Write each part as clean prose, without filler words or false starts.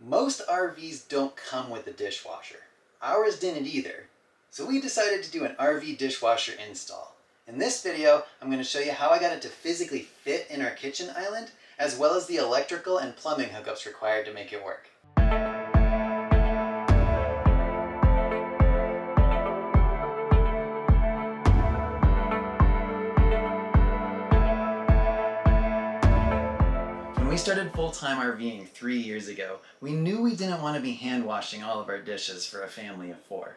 Most RVs don't come with a dishwasher. Ours didn't either. So we decided to do an RV dishwasher install. In this video, I'm going to show you how I got it to physically fit in our kitchen island, as well as the electrical and plumbing hookups required to make it work. When we started full-time RVing 3 years ago, we knew we didn't want to be hand washing all of our dishes for a family of 4.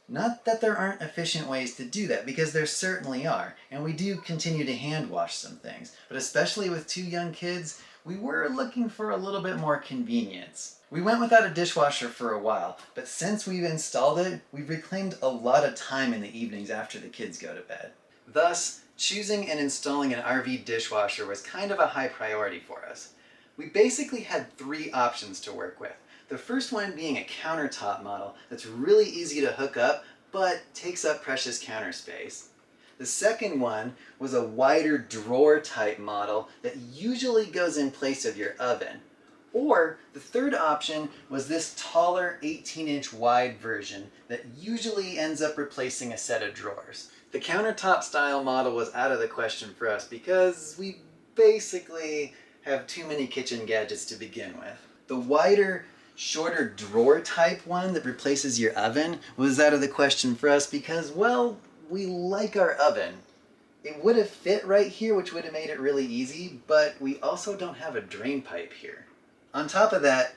Not that there aren't efficient ways to do that, because there certainly are, and we do continue to hand wash some things, but especially with 2 young kids, we were looking for a little bit more convenience. We went without a dishwasher for a while, but since we've installed it, we've reclaimed a lot of time in the evenings after the kids go to bed. Thus, choosing and installing an RV dishwasher was kind of a high priority for us. We basically had 3 options to work with. The first one being a countertop model that's really easy to hook up, but takes up precious counter space. The second one was a wider drawer type model that usually goes in place of your oven. Or the third option was this taller 18-inch wide version that usually ends up replacing a set of drawers. The countertop style model was out of the question for us because we basically have too many kitchen gadgets to begin with. The wider, shorter drawer type one that replaces your oven was out of the question for us because, well, we like our oven. It would have fit right here, which would have made it really easy, but we also don't have a drain pipe here. On top of that,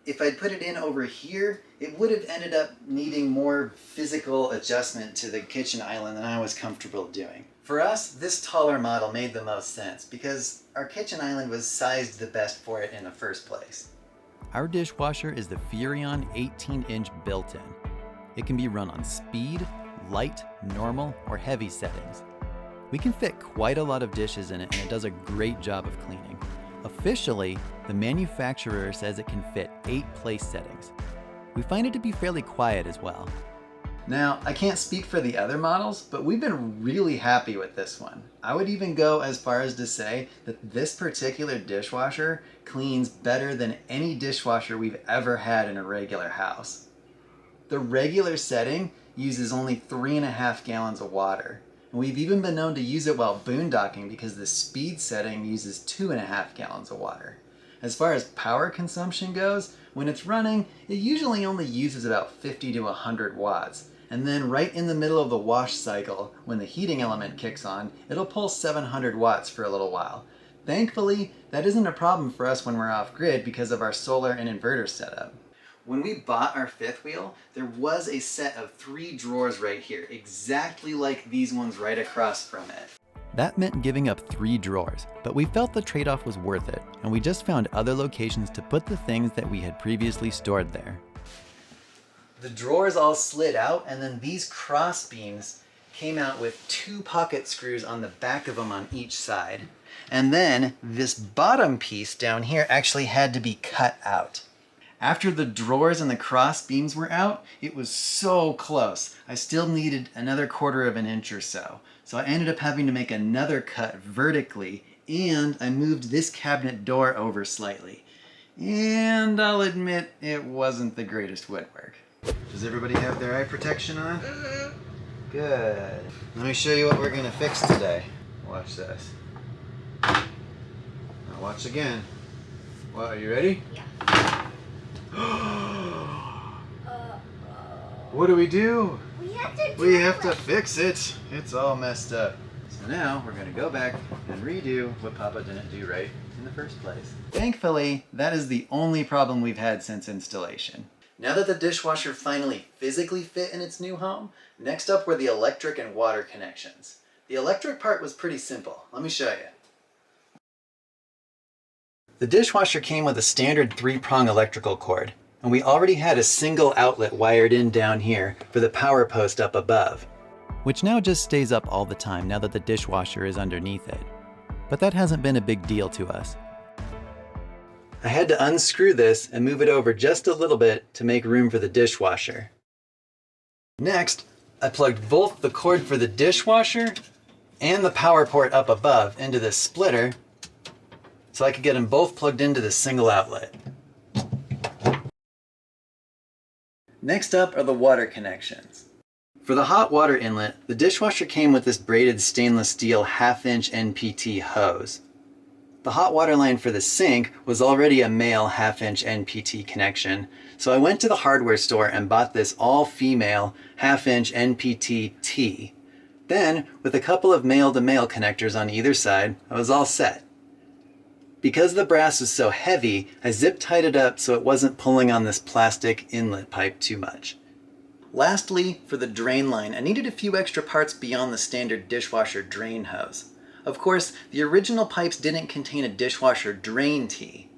if I'd put it in over here, it would have ended up needing more physical adjustment to the kitchen island than I was comfortable doing. For us, this taller model made the most sense because our kitchen island was sized the best for it in the first place. Our dishwasher is the Furrion 18-inch built-in. It can be run on speed, light, normal, or heavy settings. We can fit quite a lot of dishes in it, and it does a great job of cleaning. Officially, the manufacturer says it can fit 8 place settings. We find it to be fairly quiet as well. Now, I can't speak for the other models, but we've been really happy with this one. I would even go as far as to say that this particular dishwasher cleans better than any dishwasher we've ever had in a regular house. The regular setting uses only 3.5 gallons of water. And we've even been known to use it while boondocking because the speed setting uses 2.5 gallons of water. As far as power consumption goes, when it's running, it usually only uses about 50 to 100 watts. And then right in the middle of the wash cycle, when the heating element kicks on, it'll pull 700 watts for a little while. Thankfully, that isn't a problem for us when we're off-grid because of our solar and inverter setup. When we bought our 5th wheel, there was a set of 3 drawers right here, exactly like these ones right across from it. That meant giving up 3 drawers, but we felt the trade-off was worth it, and we just found other locations to put the things that we had previously stored there. The drawers all slid out, and then these cross beams came out with 2 pocket screws on the back of them on each side. And then this bottom piece down here actually had to be cut out. After the drawers and the cross beams were out, it was so close. I still needed another 1/4 inch or so. So I ended up having to make another cut vertically, and I moved this cabinet door over slightly. And I'll admit, it wasn't the greatest woodwork. Does everybody have their eye protection on? Mm-hmm. Good. Let me show you what we're gonna fix today. Watch this. Now watch again. Well, are you ready? Yeah. What do we do? We have to fix it. It's all messed up. So now we're going to go back and redo what Papa didn't do right in the first place. Thankfully, that is the only problem we've had since installation. Now that the dishwasher finally physically fit in its new home, next up were the electric and water connections. The electric part was pretty simple. Let me show you. The dishwasher came with a standard 3-prong electrical cord, and we already had a single outlet wired in down here for the power post up above. Which now just stays up all the time now that the dishwasher is underneath it. But that hasn't been a big deal to us. I had to unscrew this and move it over just a little bit to make room for the dishwasher. Next, I plugged both the cord for the dishwasher and the power port up above into this splitter so I could get them both plugged into this single outlet. Next up are the water connections. For the hot water inlet, the dishwasher came with this braided stainless steel 1/2-inch NPT hose. The hot water line for the sink was already a male 1/2-inch NPT connection, so I went to the hardware store and bought this all-female 1/2-inch NPT T. Then, with a couple of male-to-male connectors on either side, I was all set. Because the brass was so heavy, I zip-tied it up so it wasn't pulling on this plastic inlet pipe too much. Lastly, for the drain line, I needed a few extra parts beyond the standard dishwasher drain hose. Of course, the original pipes didn't contain a dishwasher drain tee.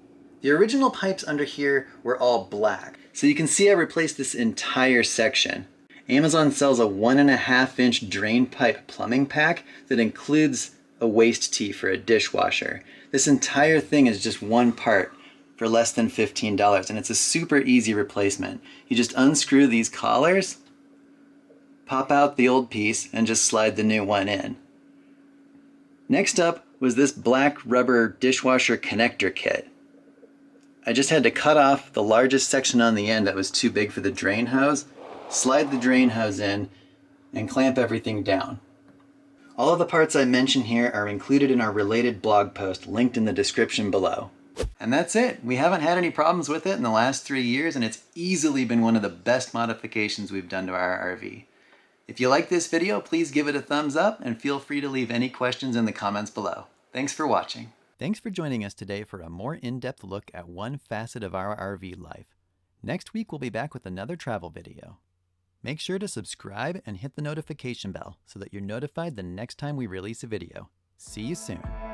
The original pipes under here were all black. So you can see I replaced this entire section. Amazon sells a 1.5-inch drain pipe plumbing pack that includes a waste tee for a dishwasher. This entire thing is just one part for less than $15, and it's a super easy replacement. You just unscrew these collars, pop out the old piece, and just slide the new one in. Next up was this black rubber dishwasher connector kit. I just had to cut off the largest section on the end that was too big for the drain hose, slide the drain hose in, and clamp everything down. All of the parts I mention here are included in our related blog post linked in the description below. And that's it. We haven't had any problems with it in the last 3 years, and it's easily been one of the best modifications we've done to our RV. If you like this video, please give it a thumbs up and feel free to leave any questions in the comments below. Thanks for watching. Thanks for joining us today for a more in-depth look at one facet of our RV life. Next week, we'll be back with another travel video. Make sure to subscribe and hit the notification bell so that you're notified the next time we release a video. See you soon.